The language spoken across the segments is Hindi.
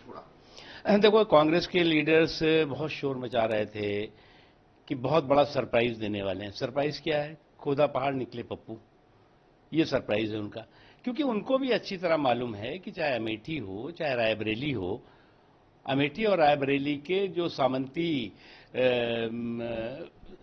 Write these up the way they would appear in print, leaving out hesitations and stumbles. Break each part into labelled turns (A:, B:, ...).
A: छोड़ा। देखो, कांग्रेस के लीडर्स बहुत शोर मचा रहे थे कि बहुत बड़ा सरप्राइज देने वाले हैं। सरप्राइज क्या है? खोदा पहाड़ निकले पप्पू, ये सरप्राइज है उनका। क्योंकि उनको भी अच्छी तरह मालूम है कि चाहे अमेठी हो चाहे रायबरेली हो, अमेठी और रायबरेली के जो सामंती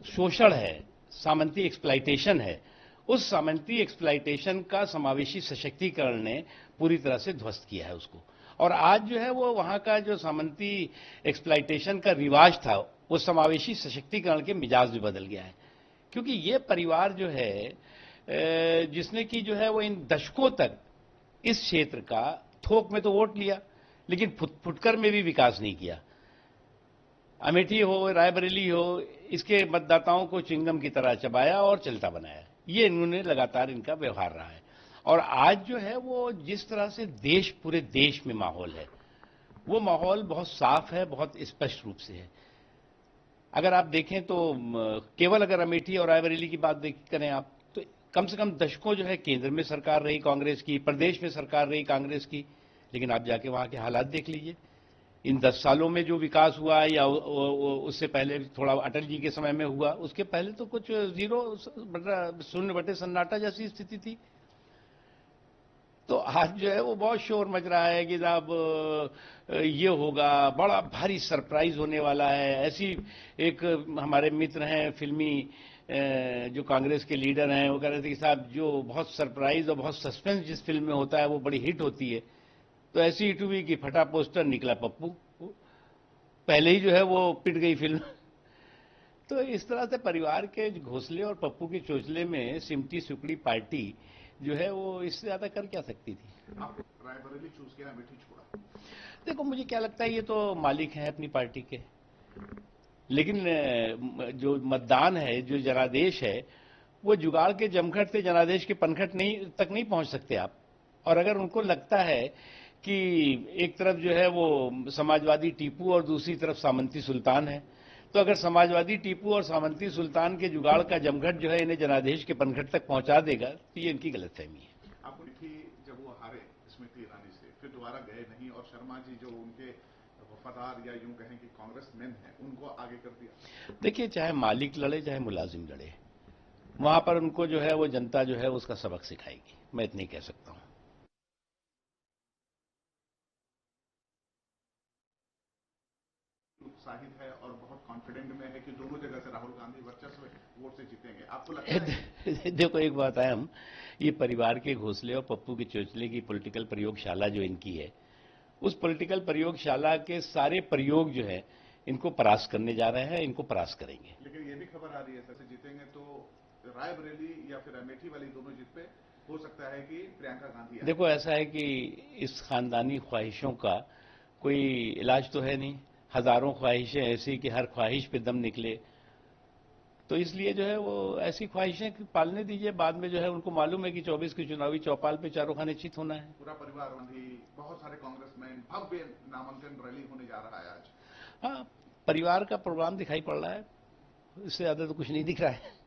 A: शोषण है, सामंती एक्सप्लाइटेशन है, उस सामंती एक्सप्लाइटेशन का समावेशी सशक्तिकरण ने पूरी तरह से ध्वस्त किया है उसको। और आज जो है वो वहां का जो सामंती एक्सप्लाइटेशन का रिवाज था, वो समावेशी सशक्तिकरण के मिजाज भी बदल गया है। क्योंकि ये परिवार जो है जिसने कि जो है वो इन दशकों तक इस क्षेत्र का थोक में तो वोट लिया, लेकिन फुटकर में भी विकास नहीं किया। अमेठी हो रायबरेली हो, इसके मतदाताओं को चिंगम की तरह चबाया और चलता बनाया। ये इन्होंने लगातार इनका व्यवहार रहा है। और आज जो है वो जिस तरह से पूरे देश में माहौल है, वो माहौल बहुत साफ है, बहुत स्पष्ट रूप से है। अगर आप देखें तो केवल अगर अमेठी और रायबरेली की बात करें आप, तो कम से कम दशकों जो है केंद्र में सरकार रही कांग्रेस की, प्रदेश में सरकार रही कांग्रेस की, लेकिन आप जाके वहां के हालात देख लीजिए। इन 10 सालों में जो विकास हुआ या उससे पहले थोड़ा अटल जी के समय में हुआ, उसके पहले तो कुछ जीरो, शून्य बटे सन्नाटा जैसी स्थिति थी। तो आज जो है वो बहुत शोर मच रहा है कि साहब ये होगा, बड़ा भारी सरप्राइज होने वाला है। ऐसी एक हमारे मित्र हैं फिल्मी जो कांग्रेस के लीडर हैं, वो कह रहे थे कि साहब जो बहुत सरप्राइज और बहुत सस्पेंस जिस फिल्म में होता है वो बड़ी हिट होती है। तो ऐसी हिट हुई कि फटा पोस्टर निकला पप्पू, पहले ही जो है वो पिट गई फिल्म। तो इस तरह से परिवार के घोंसले और पप्पू के चोचले में सिमटी सुकड़ी पार्टी जो है वो इससे ज्यादा कर क्या सकती थी।
B: आप रायबरेली चूज किया, अमेठी छोड़ा।
A: देखो, मुझे क्या लगता है, ये तो मालिक हैं अपनी पार्टी के, लेकिन जो मतदान है, जो जनादेश है, वो जुगाड़ के जमघट से जनादेश के पनघट तक नहीं पहुंच सकते आप। और अगर उनको लगता है कि एक तरफ जो है वो समाजवादी टीपू और दूसरी तरफ सामंती सुल्तान है, तो अगर समाजवादी टीपू और सामंती सुल्तान के जुगाड़ का जमघट जो है इन्हें जनादेश के पनघट तक पहुंचा देगा, तो ये इनकी गलतफहमी है।
B: आपको थी जब वो हारे स्मृति ईरानी से, फिर दोबारा गए नहीं, और शर्मा जी जो उनके वफादार या यूं कहें कि कांग्रेस मैन है, उनको आगे कर दिया।
A: देखिए, चाहे मालिक लड़े चाहे मुलाजिम लड़े, वहां पर उनको जो है वो जनता जो है उसका सबक सिखाएगी, मैं इतनी कह सकता हूं।
B: उत्साहित है और बहुत कॉन्फिडेंट में है कि दोनों जगह से राहुल गांधी वर्चस्व वोट से जीतेंगे, आपको लगता है?
A: देखो, एक बात है, हम ये परिवार के घोंसले और पप्पू के चोचले की पॉलिटिकल प्रयोगशाला जो इनकी है, उस पॉलिटिकल प्रयोगशाला के सारे प्रयोग जो है इनको परास्त करने जा रहे हैं, इनको परास्त करेंगे।
B: लेकिन ये भी खबर आ रही है सर, जीतेंगे तो रायबरेली या फिर अमेठी वाली दोनों जीत पे हो सकता है कि प्रियंका गांधी आए।
A: देखो, ऐसा है कि इस खानदानी ख्वाहिशों का कोई इलाज तो है नहीं। हजारों ख्वाहिशें ऐसी कि हर ख्वाहिश पे दम निकले, तो इसलिए जो है वो ऐसी ख्वाहिशें पालने दीजिए। बाद में जो है उनको मालूम है कि 24 की चुनावी चौपाल पे चारों खाने चित होना है।
B: पूरा परिवार गांधी, बहुत सारे कांग्रेसमैन, भव्य नामांकन रैली होने जा रहा है आज।
A: हाँ, परिवार का प्रोग्राम दिखाई पड़ रहा है, इससे ज्यादा तो कुछ नहीं दिख रहा है।